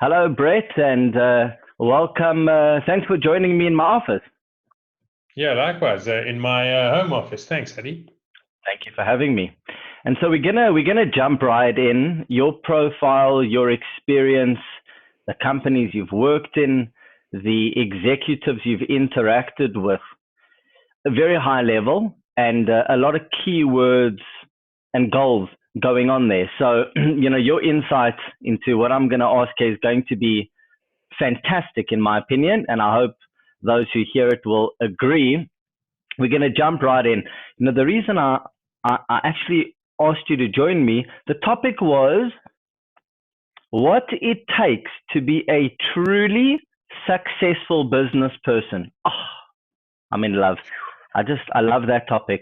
Hello, Brett, and welcome. Thanks for joining me in my office. Yeah, likewise, in my home office. Thanks, Adi. Thank you for having me. And so we're gonna jump right in. Your profile, your experience, the companies you've worked in, the executives you've interacted with, a very high level, and a lot of keywords and goals going on there. So, your insight into what I'm going to ask is going to be fantastic, in my opinion, and I hope those who hear it will agree. We're going to jump right in. The reason I actually asked you to join me, the topic was what it takes to be a truly successful business person. Oh, I'm in love. I love that topic.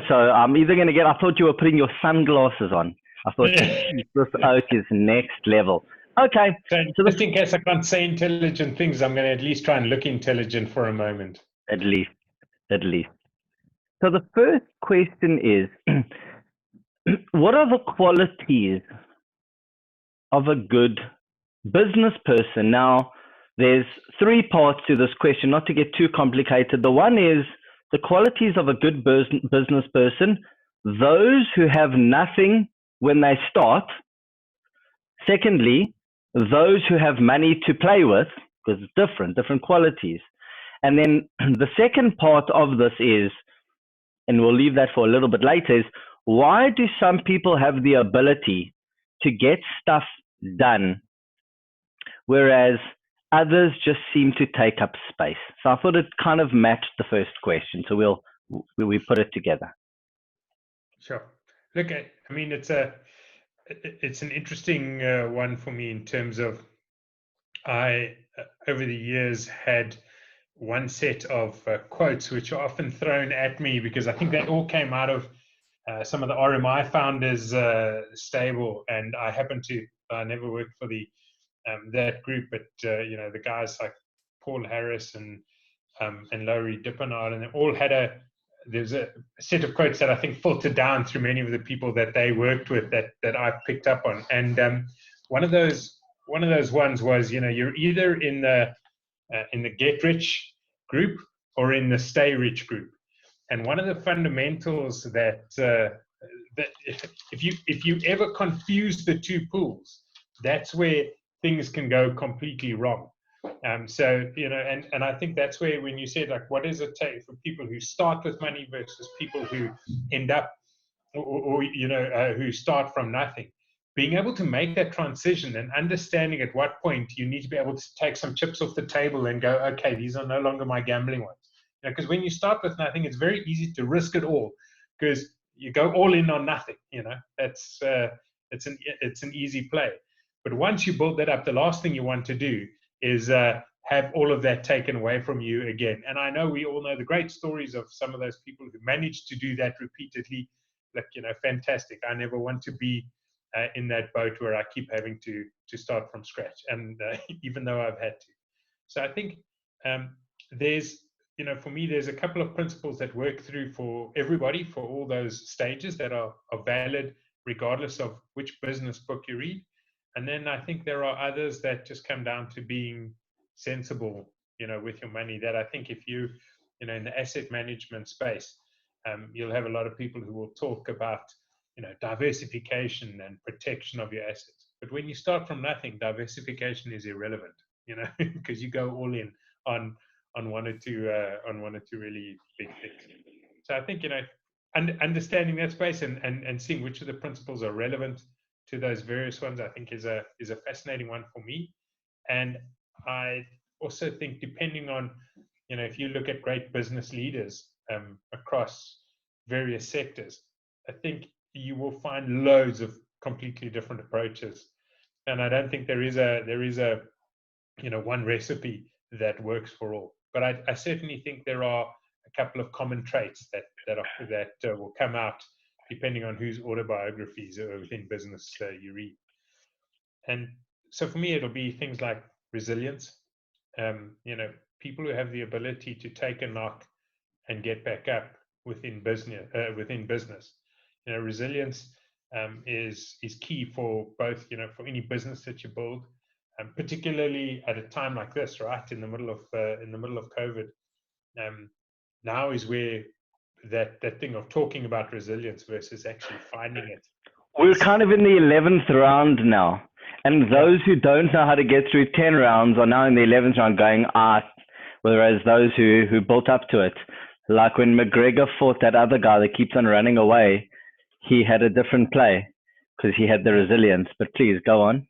So I'm either going to I thought you were putting your sunglasses on. I thought, this oak is next level. Okay. So just in case I can't say intelligent things, I'm going to at least try and look intelligent for a moment. At least. So the first question is, what are the qualities of a good business person? Now, there's three parts to this question, not to get too complicated. The one is the qualities of a good business person, those who have nothing when they start. Secondly, those who have money to play with, because it's different qualities. And then the second part of this is, and we'll leave that for a little bit later, is why do some people have the ability to get stuff done, whereas others just seem to take up space? So I thought it kind of matched the first question. So we put it together. Sure. Look, I mean, it's an interesting one for me in terms of I over the years had one set of quotes which are often thrown at me because I think they all came out of some of the RMI founders stable, and I never worked for that group, but the guys like Paul Harris and Laurie Dippenard, and they all had there's a set of quotes that I think filtered down through many of the people that they worked with that I've picked up on. And one of those ones was, you're either in the get rich group or in the stay rich group. And one of the fundamentals that if you ever confuse the two pools, that's where things can go completely wrong. So, and I think that's where, when you said, like, what does it take for people who start with money versus people who end up or who start from nothing, being able to make that transition and understanding at what point you need to be able to take some chips off the table and go, okay, these are no longer my gambling ones. Because when you start with nothing, it's very easy to risk it all because you go all in on nothing. That's it's an easy play. But once you build that up, the last thing you want to do is have all of that taken away from you again. And I know we all know the great stories of some of those people who managed to do that repeatedly. Like, fantastic. I never want to be in that boat where I keep having to start from scratch. And even though I've had to. So I think there's, for me, there's a couple of principles that work through for everybody, for all those stages that are valid, regardless of which business book you read. And then I think there are others that just come down to being sensible, with your money, that I think if you, in the asset management space, you'll have a lot of people who will talk about, diversification and protection of your assets. But when you start from nothing, diversification is irrelevant, because you go all in on one or two really big things. So I think, understanding that space and seeing which of the principles are relevant to those various ones, I think is a fascinating one for me. And I also think, depending on, if you look at great business leaders across various sectors, I think you will find loads of completely different approaches. And I don't think there is a one recipe that works for all. But I certainly think there are a couple of common traits that will come out depending on whose autobiographies or within business you read. And so for me, it'll be things like resilience. People who have the ability to take a knock and get back up within business. Resilience is key for both, for any business that you build, particularly at a time like this, right in the middle of COVID. Now is where that thing of talking about resilience versus actually finding it. We're kind of in the 11th round now. And those who don't know how to get through 10 rounds are now in the 11th round going, whereas those who built up to it, like when McGregor fought that other guy that keeps on running away, he had a different play because he had the resilience. But please, go on.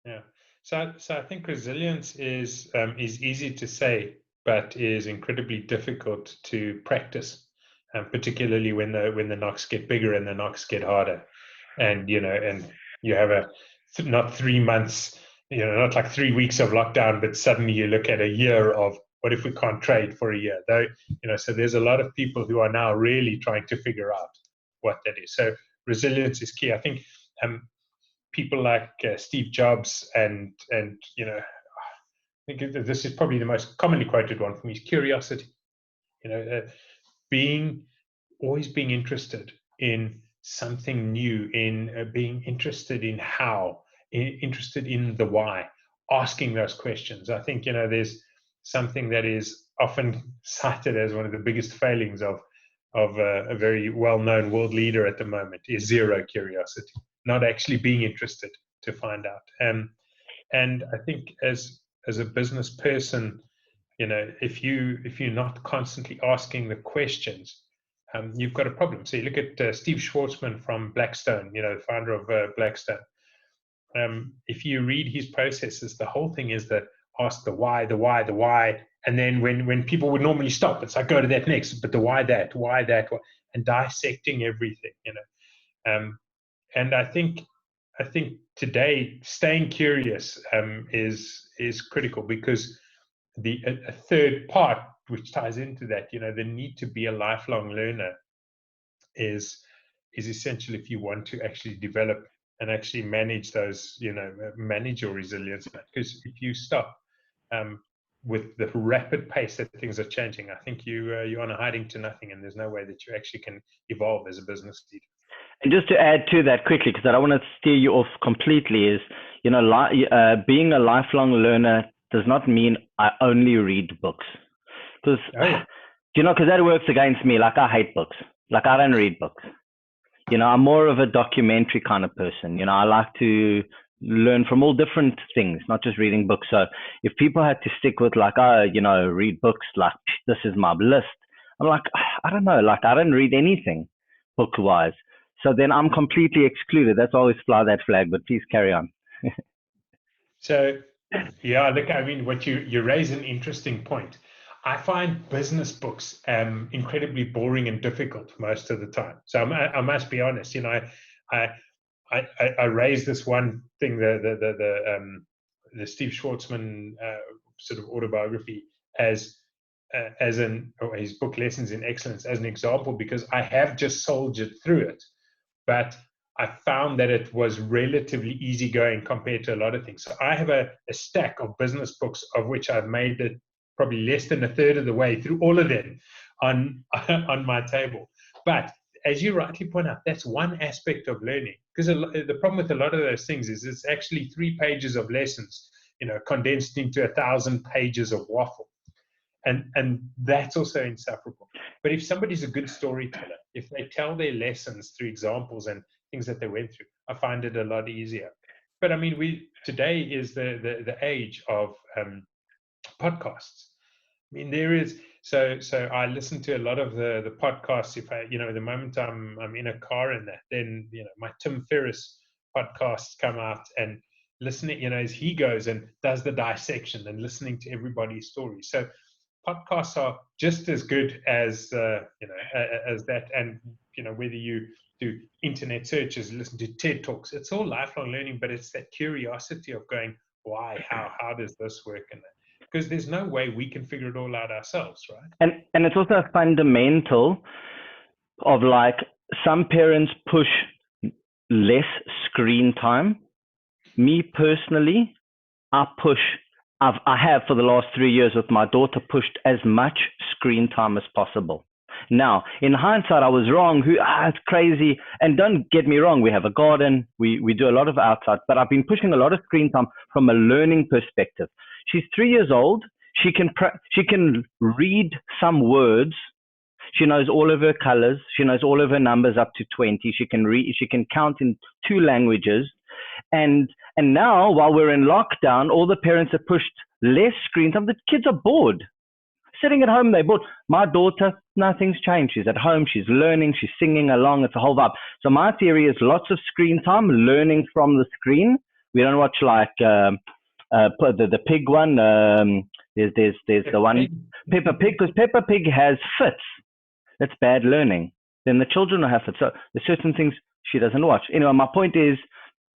Yeah. So I think resilience is easy to say, but is incredibly difficult to practice, particularly when the knocks get bigger and the knocks get harder. And you have not 3 months, not like 3 weeks of lockdown, but suddenly you look at a year of what if we can't trade for a year? Though, so there's a lot of people who are now really trying to figure out what that is. So resilience is key. I think people like Steve Jobs and I think this is probably the most commonly quoted one for me is curiosity. Always being interested in something new, in being interested in how, interested in the why, asking those questions. I think there's something that is often cited as one of the biggest failings of a very well-known world leader at the moment is zero curiosity, not actually being interested to find out. And I think as a business person, if you're not constantly asking the questions, you've got a problem. So you look at Steve Schwarzman from Blackstone, the founder of Blackstone. If you read his processes, the whole thing is that ask the why, and then when people would normally stop, it's like go to that next, but the why that, and dissecting everything, and I think today staying curious is critical, because a third part which ties into that, the need to be a lifelong learner is essential if you want to actually develop and actually manage those, manage your resilience. Because if you stop with the rapid pace that things are changing, I think you're on a hiding to nothing, and there's no way that you actually can evolve as a business leader. And just to add to that quickly, because I don't want to steer you off completely, is, being a lifelong learner does not mean I only read books. Because, because that works against me. Like, I hate books. Like, I don't read books. I'm more of a documentary kind of person. I like to learn from all different things, not just reading books. So if people had to stick with read books, like this is my list, I'm like, I don't know, like I don't read anything book-wise. So then I'm completely excluded. That's always fly that flag, but please carry on. So, yeah, look, I mean, what you raise an interesting point. I find business books incredibly boring and difficult most of the time. So I must be honest. I raised this one thing, the Steve Schwarzman sort of autobiography as his book Lessons in Excellence as an example, because I have just soldiered through it, but I found that it was relatively easygoing compared to a lot of things. So I have a stack of business books, of which I've made it probably less than a third of the way through all of them on my table. But as you rightly point out, that's one aspect of learning. Because the problem with a lot of those things is it's actually 3 pages of lessons, condensed into 1,000 pages of waffle. And that's also insufferable. But if somebody's a good storyteller, if they tell their lessons through examples and things that they went through, I find it a lot easier. But I mean, today is the age of podcasts. I mean, there is so I listen to a lot of the podcasts. If I, the moment I'm in a car and that, then my Tim Ferriss podcasts come out, and listening, as he goes and does the dissection and listening to everybody's story. So podcasts are just as good as as that, and whether you do internet searches, listen to TED Talks, it's all lifelong learning. But it's that curiosity of going, why, how does this work, and that. Because there's no way we can figure it all out ourselves, right? And it's also fundamental of like some parents push less screen time. Me personally, I have for the last 3 years with my daughter pushed as much screen time as possible. Now, in hindsight, I was wrong. It's crazy. And don't get me wrong, we have a garden. We do a lot of outside, but I've been pushing a lot of screen time from a learning perspective. She's 3 years old. She can read some words. She knows all of her colors. She knows all of her numbers up to 20. She can count in 2 languages. And now, while we're in lockdown, all the parents have pushed less screen time. The kids are bored. Sitting at home, they're bored. My daughter, nothing's changed. She's at home. She's learning. She's singing along. It's a whole vibe. So my theory is lots of screen time, learning from the screen. We don't watch like the pig one. There's the one Peppa Pig, because Peppa Pig has fits. That's bad learning. Then the children will have fits. So there's certain things she doesn't watch. Anyway, my point is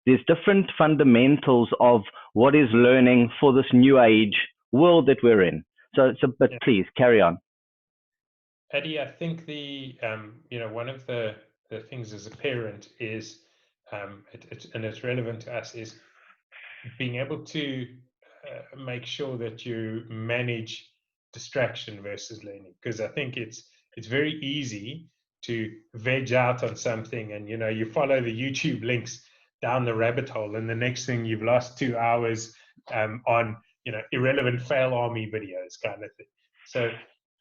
there's different fundamentals of what is learning for this new age world that we're in. But please carry on. Adi, I think one of the things as a parent is, and it's relevant to us, is being able to make sure that you manage distraction versus learning. Because I think it's very easy to veg out on something, and you follow the YouTube links down the rabbit hole, and the next thing you've lost 2 hours on irrelevant fail army videos kind of thing. So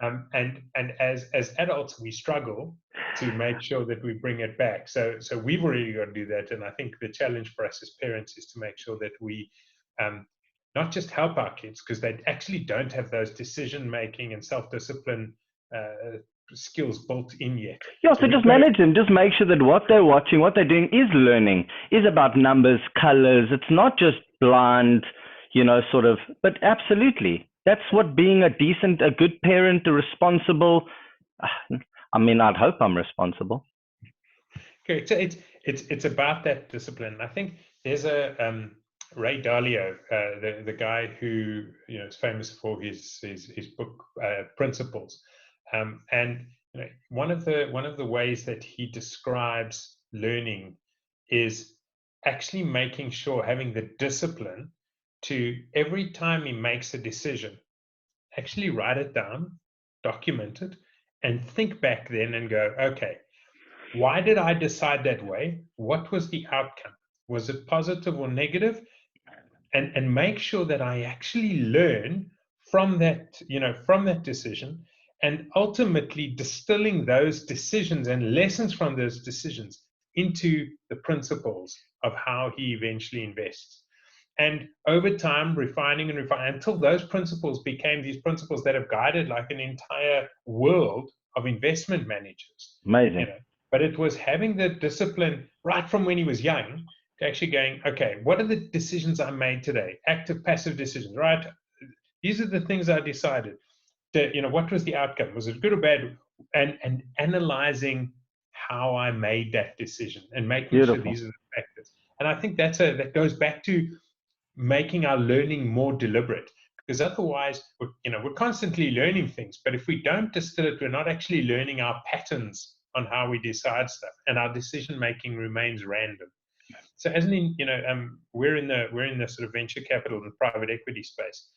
and as adults we struggle to make sure that we bring it back. So we've already got to do that, and I think the challenge for us as parents is to make sure that we not just help our kids, because they actually don't have those decision making and self-discipline skills built in yet. Yeah, so just manage them. Just make sure that what they're watching, what they're doing is learning, is about numbers, colors. It's not just blind, but absolutely. That's what being a good parent, a responsible, I'd hope I'm responsible. Okay, so it's about that discipline. I think there's a Ray Dalio, the guy who is famous for his book Principles, and one of the ways that he describes learning is actually making sure, having the discipline to, every time he makes a decision, actually write it down, document it, and think back then and go, okay, why did I decide that way? What was the outcome? Was it positive or negative? And make sure that I actually learn from that, from that decision, and ultimately distilling those decisions and lessons from those decisions into the principles of how he eventually invests. And over time, refining until those principles became these principles that have guided like an entire world of investment managers. Amazing. But it was having the discipline right from when he was young to actually going, okay, what are the decisions I made today? Active, passive decisions, right? These are the things I decided. What was the outcome? Was it good or bad? And analyzing how I made that decision and making sure these are the factors. And I think that goes back to making our learning more deliberate, because otherwise we're constantly learning things, but if we don't distill it, we're not actually learning our patterns on how we decide stuff, and our decision making remains random. So we're in the sort of venture capital and private equity space,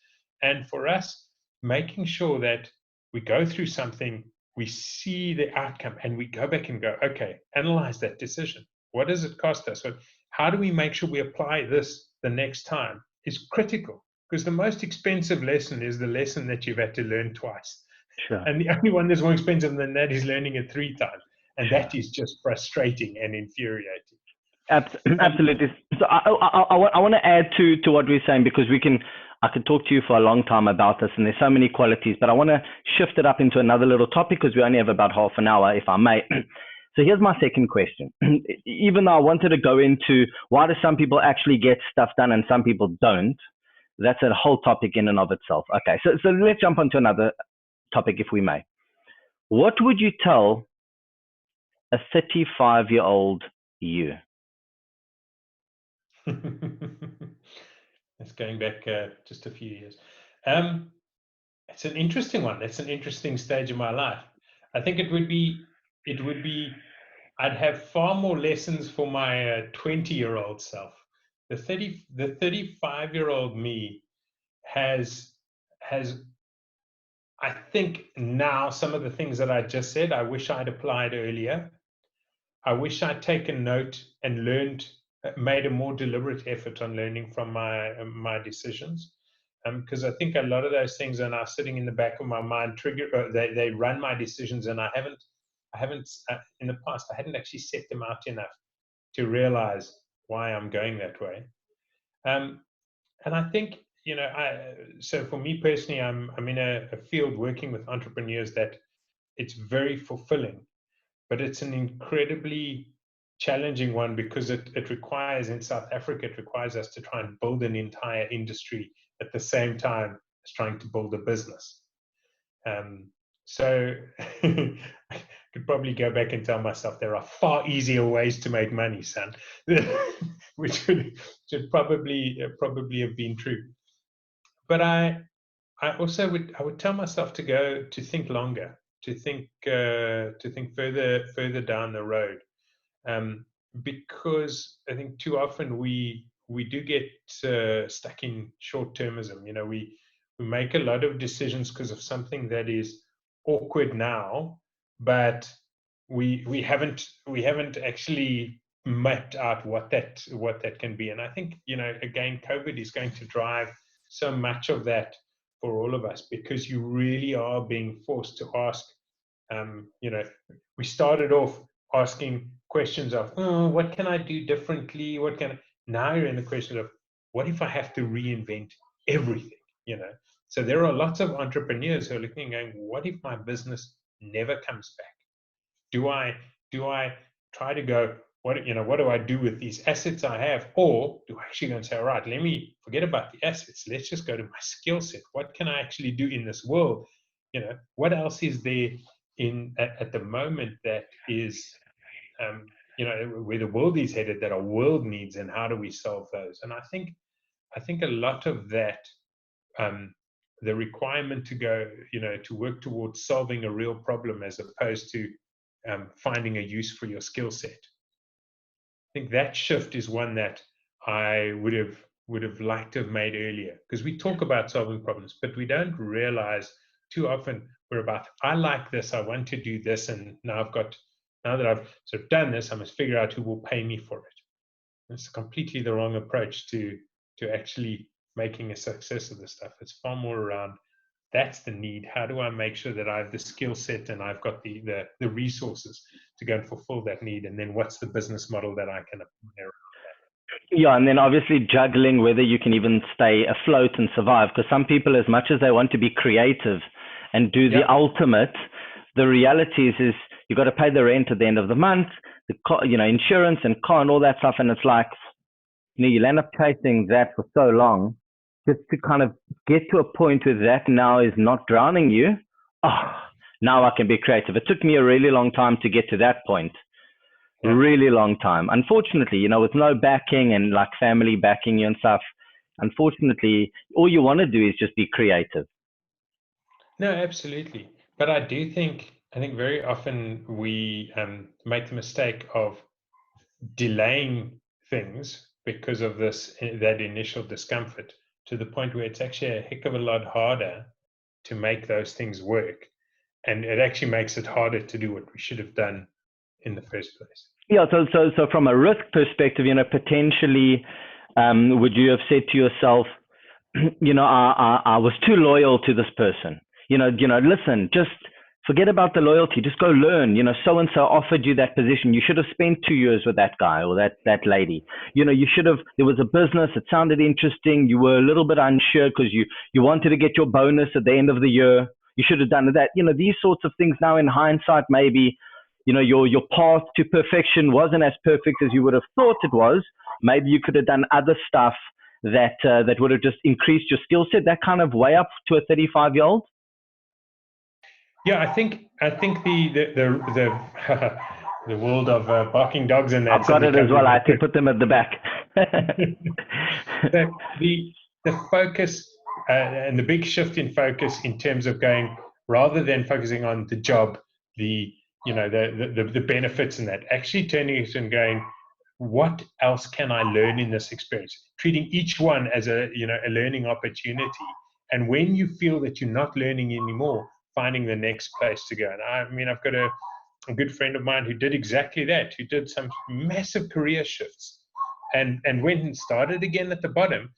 and for us, making sure that we go through something, we see the outcome, and we go back and go, okay, analyze that decision. What does it cost us? How do we make sure we apply this the next time is critical, because the most expensive lesson is the lesson that you've had to learn twice. Sure. And the only one that's more expensive than that is learning it 3 times. And that is just frustrating and infuriating. Absolutely. So I want to add to what we're saying, because I could talk to you for a long time about this, and there's so many qualities, but I want to shift it up into another little topic, because we only have about half an hour, if I may. So here's my second question. Even though I wanted to go into why do some people actually get stuff done and some people don't, that's a whole topic in and of itself. Okay, so let's jump onto another topic, if we may. What would you tell a 35-year-old you? It's going back just a few years. It's an interesting one. It's an interesting stage of my life. I think it would be, I'd have far more lessons for my 20-year-old self. The 35-year-old me has I think now some of the things that I just said, I wish I'd applied earlier. I wish I'd taken note and learned, made a more deliberate effort on learning from my decisions. Because I think a lot of those things are now sitting in the back of my mind, they run my decisions, and I haven't in the past, I hadn't actually set them out enough to realize why I'm going that way. And I think, so for me personally, I'm in a field working with entrepreneurs that it's very fulfilling, but it's an incredibly challenging one because it requires, in South Africa, it requires us to try and build an entire industry at the same time as trying to build a business. So I could probably go back and tell myself there are far easier ways to make money, son, which should probably have been true. But I also would tell myself to think longer, to think further down the road, because I think too often we do get stuck in short-termism. We make a lot of decisions because of something that is awkward now, but we haven't actually mapped out what that can be. And I think, again, COVID is going to drive so much of that for all of us, because you really are being forced to ask. We started off asking questions of, what can I do differently? Now you're in the question of, what if I have to reinvent everything? So there are lots of entrepreneurs who are looking and going, what if my business never comes back? Do I try to go, what do I do with these assets I have? Or do I actually go and say, all right, let me forget about the assets. Let's just go to my skill set. What can I actually do in this world? What else is there at the moment that is, where the world is headed, that our world needs, and how do we solve those? And I think a lot of that, the requirement to go, to work towards solving a real problem as opposed to finding a use for your skill set. I think that shift is one that I would have liked to have made earlier, because we talk about solving problems, but we don't realize too often we're about, I like this, I want to do this, and now that I've sort of done this, I must figure out who will pay me for it. It's completely the wrong approach to actually making a success of this stuff. It's far more around, that's the need. How do I make sure that I have the skill set and I've got the resources to go and fulfill that need? And then what's the business model that I can apply around that? Yeah, and then obviously juggling whether you can even stay afloat and survive. Because some people, as much as they want to be creative and do the ultimate, the reality is you've got to pay the rent at the end of the month, the insurance and car and all that stuff. And it's like, you'll end up chasing that for so long, just to kind of get to a point where that now is not drowning you. Now I can be creative. It took me a really long time to get to that point. Really long time. Unfortunately, with no backing and like family backing you and stuff, unfortunately, all you want to do is just be creative. No, absolutely. But I think very often we make the mistake of delaying things because of that initial discomfort, to the point where it's actually a heck of a lot harder to make those things work. And it actually makes it harder to do what we should have done in the first place. Yeah, so from a risk perspective, potentially, would you have said to yourself, I was too loyal to this person. Listen, just forget about the loyalty. Just go learn. So-and-so offered you that position. You should have spent 2 years with that guy or that lady. You should have, there was a business, it sounded interesting. You were a little bit unsure because you wanted to get your bonus at the end of the year. You should have done that. These sorts of things now in hindsight, maybe, your path to perfection wasn't as perfect as you would have thought it was. Maybe you could have done other stuff that would have just increased your skill set, that kind of way up to a 35-year-old. Yeah, I think the the world of barking dogs and that. I've got it as well. I had to put them at the back. The focus and the big shift in focus in terms of going, rather than focusing on the job, the benefits and that, actually turning it and going, what else can I learn in this experience? Treating each one as a learning opportunity. And when you feel that you're not learning anymore, finding the next place to go. And I mean, I've got a good friend of mine who did exactly that, who did some massive career shifts and went and started again at the bottom,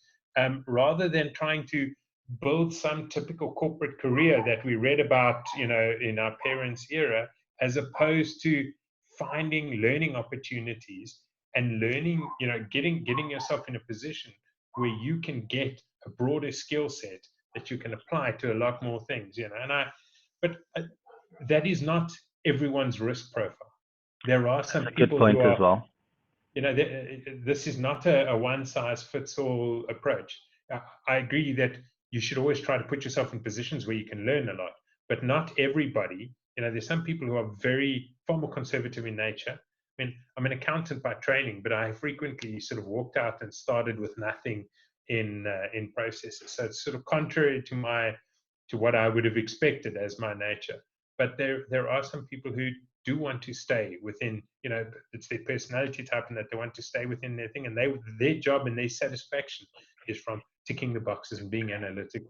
rather than trying to build some typical corporate career that we read about, in our parents' era, as opposed to finding learning opportunities and learning, getting yourself in a position where you can get a broader skill set that you can apply to a lot more things, but that is not everyone's risk profile. There are some That's a people good point who are, as well. this is not a one-size-fits-all approach. I agree that you should always try to put yourself in positions where you can learn a lot, but not everybody. There's some people who are far more conservative in nature. I mean, I'm an accountant by training, but I frequently sort of walked out and started with nothing in processes. So it's sort of contrary to what I would have expected as my nature. But there are some people who do want to stay within, it's their personality type, and that they want to stay within their thing, and their job and their satisfaction is from ticking the boxes and being analytical.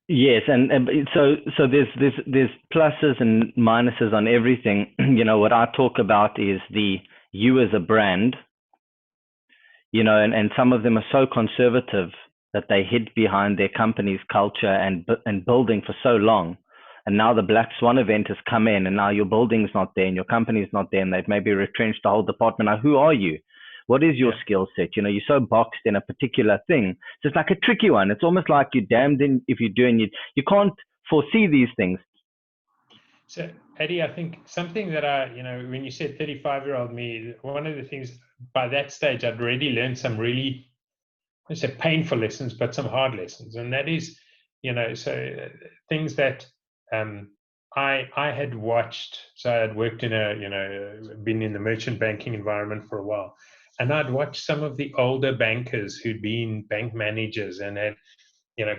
Yes, and so there's pluses and minuses on everything. What I talk about is the you as a brand, and some of them are so conservative that they hid behind their company's culture and building for so long. And now the Black Swan event has come in, and now your building's not there and your company's not there, and they've maybe retrenched the whole department. Now, who are you? What is your skill set? You're so boxed in a particular thing. So it's like a tricky one. It's almost like you're damned in if you do, and you can't foresee these things. So, Adi, I think something that when you said 35-year-old me, one of the things by that stage, I'd already learned some really, I say painful lessons, but some hard lessons. And that is, so things that I had watched. So I had worked in been in the merchant banking environment for a while. And I'd watched some of the older bankers who'd been bank managers and had,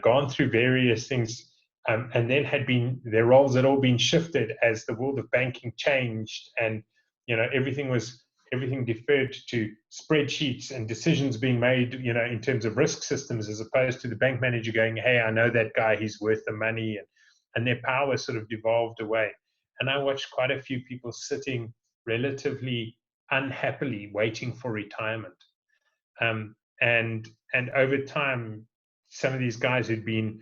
gone through various things, and then their roles had all been shifted as the world of banking changed, and everything deferred to spreadsheets and decisions being made, in terms of risk systems, as opposed to the bank manager going, "Hey, I know that guy; he's worth the money," and their power sort of devolved away. And I watched quite a few people sitting relatively unhappily waiting for retirement, and over time, some of these guys who'd been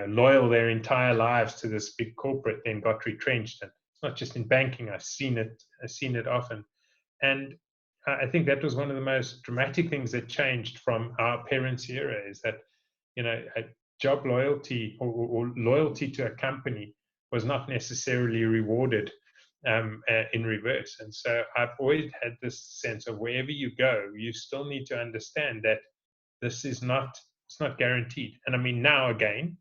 loyal their entire lives to this big corporate then got retrenched. And it's not just in banking. I've seen it often, and I think that was one of the most dramatic things that changed from our parents' era, is that a job loyalty or loyalty to a company was not necessarily rewarded in reverse. And so I've always had this sense of wherever you go, you still need to understand that this is it's not guaranteed. And I mean, now again,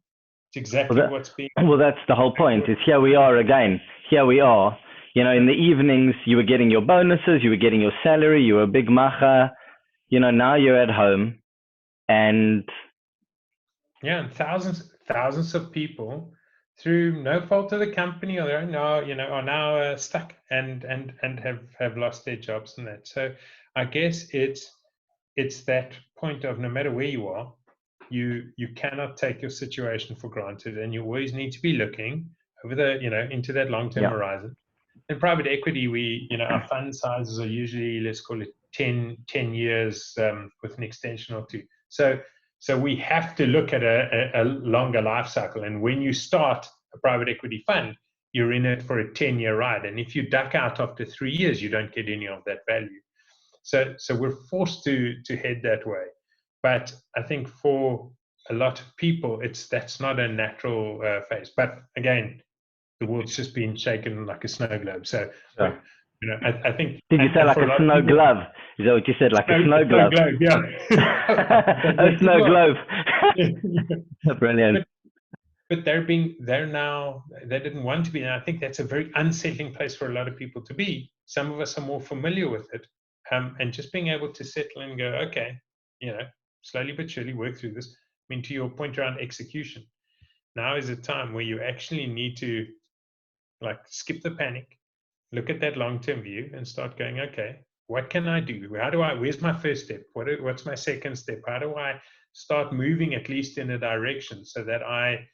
it's exactly what's being. Well, that's the whole point. Is here we are again. Here we are. In the evenings, you were getting your bonuses, you were getting your salary, you were a big macha. Now you're at home, and and thousands of people, through no fault of the company or their own, are now stuck and have lost their jobs and that. So I guess it's that point of, no matter where you are, you cannot take your situation for granted, and you always need to be looking over the into that long-term horizon. In private equity, our fund sizes are usually, let's call it 10 years with an extension or two. So we have to look at a longer life cycle. And when you start a private equity fund, you're in it for a 10-year ride. And if you duck out after 3 years, you don't get any of that value. So we're forced to head that way. But I think for a lot of people, that's not a natural phase. But again, the world's just been shaken like a snow globe. So, I think. Did you say like a snow glove? Is that what you said? Like a snow glove? Yeah. A snow glove. Brilliant. But they didn't want to be. And I think that's a very unsettling place for a lot of people to be. Some of us are more familiar with it. And just being able to settle and go, okay, slowly but surely work through this. I mean, to your point around execution, now is a time where you actually need to skip the panic, look at that long-term view and start going, okay, what can I do? Where's my first step? What's my second step? How do I start moving at least in a direction so that I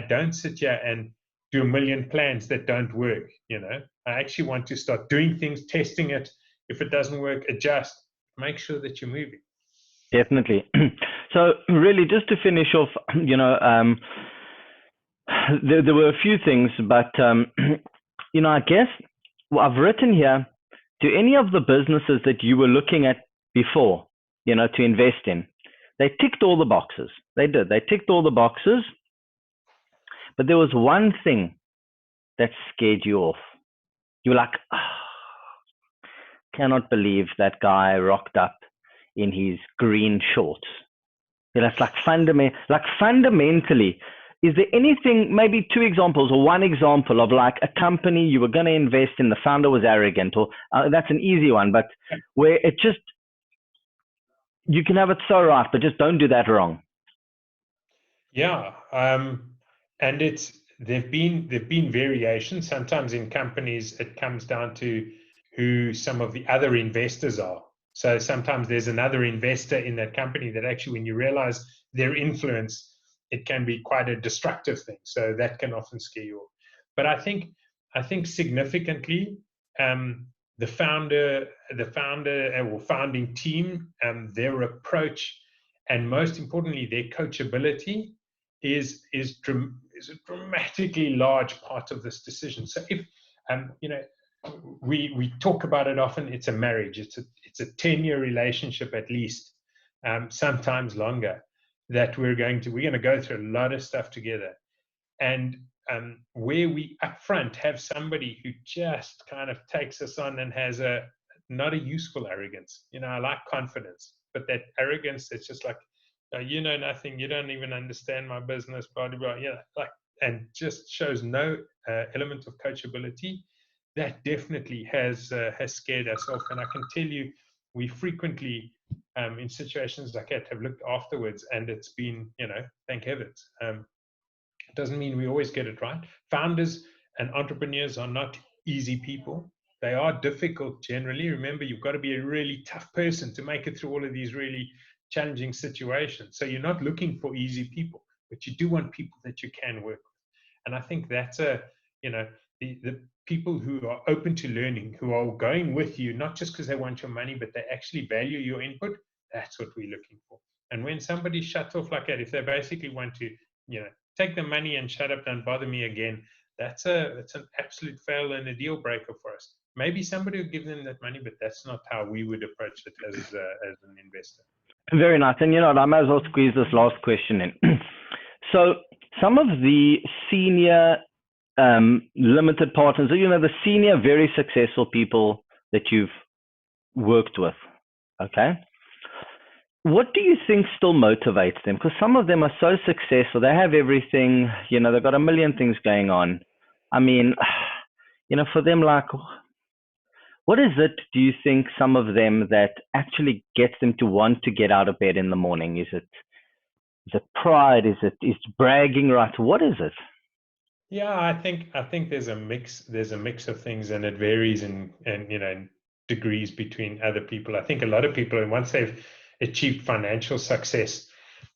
don't sit here and do a million plans that don't work. I actually want to start doing things, testing it. If it doesn't work, adjust, make sure that you're moving. Definitely. So really, just to finish off, there were a few things, but I guess I've written here, to any of the businesses that you were looking at before, to invest in, they ticked all the boxes. They did. They ticked all the boxes. But there was one thing that scared you off. You were like, cannot believe that guy rocked up in his green shorts. It's like fundamentally, is there anything, maybe two examples or one example of like a company you were going to invest in, the founder was arrogant, or that's an easy one, but where it just, you can have it so right, but just don't do that wrong. Yeah. And there've been variations. Sometimes in companies, it comes down to who some of the other investors are. So sometimes there's another investor in that company that actually, when you realize their influence, it can be quite a destructive thing. So that can often scare you off. But I think significantly, the founder or founding team, their approach, and most importantly, their coachability is a dramatically large part of this decision. So if we talk about it often, it's a marriage. It's a 10-year relationship at least, sometimes longer. That we're going to go through a lot of stuff together, and where we upfront have somebody who just kind of takes us on and has not a useful arrogance. I like confidence, but that arrogance that's just like, you know nothing, you don't even understand my business, blah blah blah. And just shows no element of coachability. That definitely has scared us off. And I can tell you, we frequently, in situations like that, have looked afterwards, and it's been, thank heavens. It doesn't mean we always get it right. Founders and entrepreneurs are not easy people. They are difficult generally. Remember, you've got to be a really tough person to make it through all of these really challenging situations. So you're not looking for easy people, but you do want people that you can work with. And I think that's the people who are open to learning, who are going with you, not just because they want your money, but they actually value your input. That's what we're looking for. And when somebody shuts off like that, if they basically want to, take the money and shut up, don't bother me again, that's an absolute fail and a deal breaker for us. Maybe somebody will give them that money, but that's not how we would approach it as an investor. Very nice. And I might as well squeeze this last question in. So some of the senior limited partners, the senior, very successful people that you've worked with, okay? What do you think still motivates them? Because some of them are so successful, they have everything, they've got a million things going on. I mean, for them, like, what is it, do you think, some of them that actually gets them to want to get out of bed in the morning? Is it pride? Is bragging right? What is it? Yeah, I think there's a mix. There's a mix of things, and it varies in degrees between other people. I think a lot of people, and once they've achieved financial success,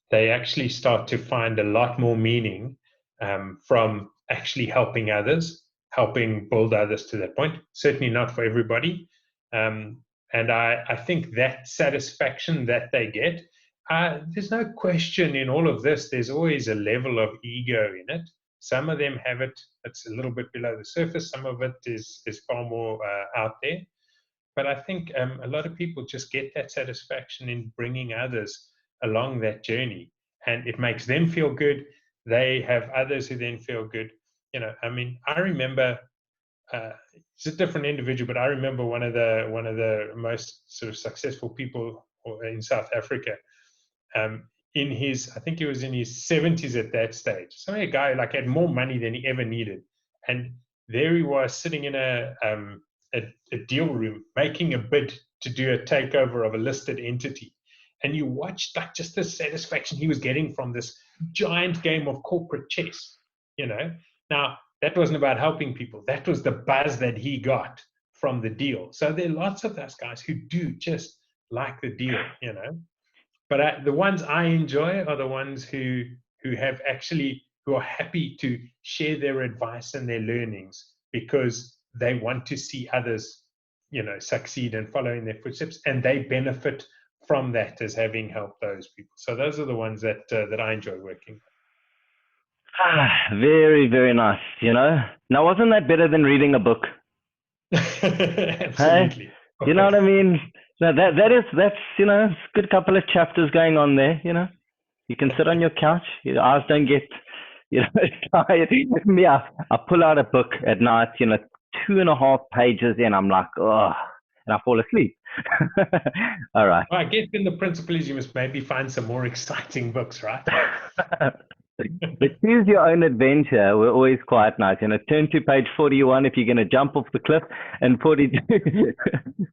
they actually start to find a lot more meaning from actually helping others, helping build others to that point. Certainly not for everybody. And I think that satisfaction that they get, there's no question in all of this, there's always a level of ego in it. Some of them have it, it's a little bit below the surface. Some of it is far more out there. But I think a lot of people just get that satisfaction in bringing others along that journey. And it makes them feel good. They have others who then feel good. I remember, it's a different individual, but I remember one of the most sort of successful people in South Africa. In his, I think he was in his 70s at that stage. So a guy like had more money than he ever needed. And there he was sitting in a deal room making a bid to do a takeover of a listed entity. And you watched like just the satisfaction he was getting from this giant game of corporate chess. Now that wasn't about helping people. That was the buzz that he got from the deal. So there are lots of those guys who do just like the deal, But the ones I enjoy are the ones who have actually who are happy to share their advice and their learnings because they want to see others, succeed and follow in their footsteps, and they benefit from that as having helped those people. So those are the ones that I enjoy working with. Very, very nice. Now, wasn't that better than reading a book? Absolutely. Hey? You know what I mean? No, that's a good couple of chapters going on there. You can sit on your couch, your eyes don't get tired. Me, I pull out a book at night, 2.5 pages in, I'm like, oh, and I fall asleep. All right. Well, I guess then the principle is you must maybe find some more exciting books, right? But choose your own adventure. We're always quite nice. Turn to page 41 if you're going to jump off the cliff, and 42 if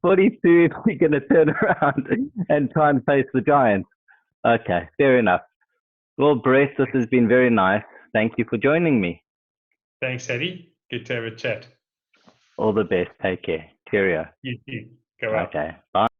you're going to turn around and try and face the giants. Okay, fair enough. Well, Brett, this has been very nice. Thank you for joining me. Thanks, Adi. Good to have a chat. All the best. Take care. Cheerio. You too. Go out. Okay, bye.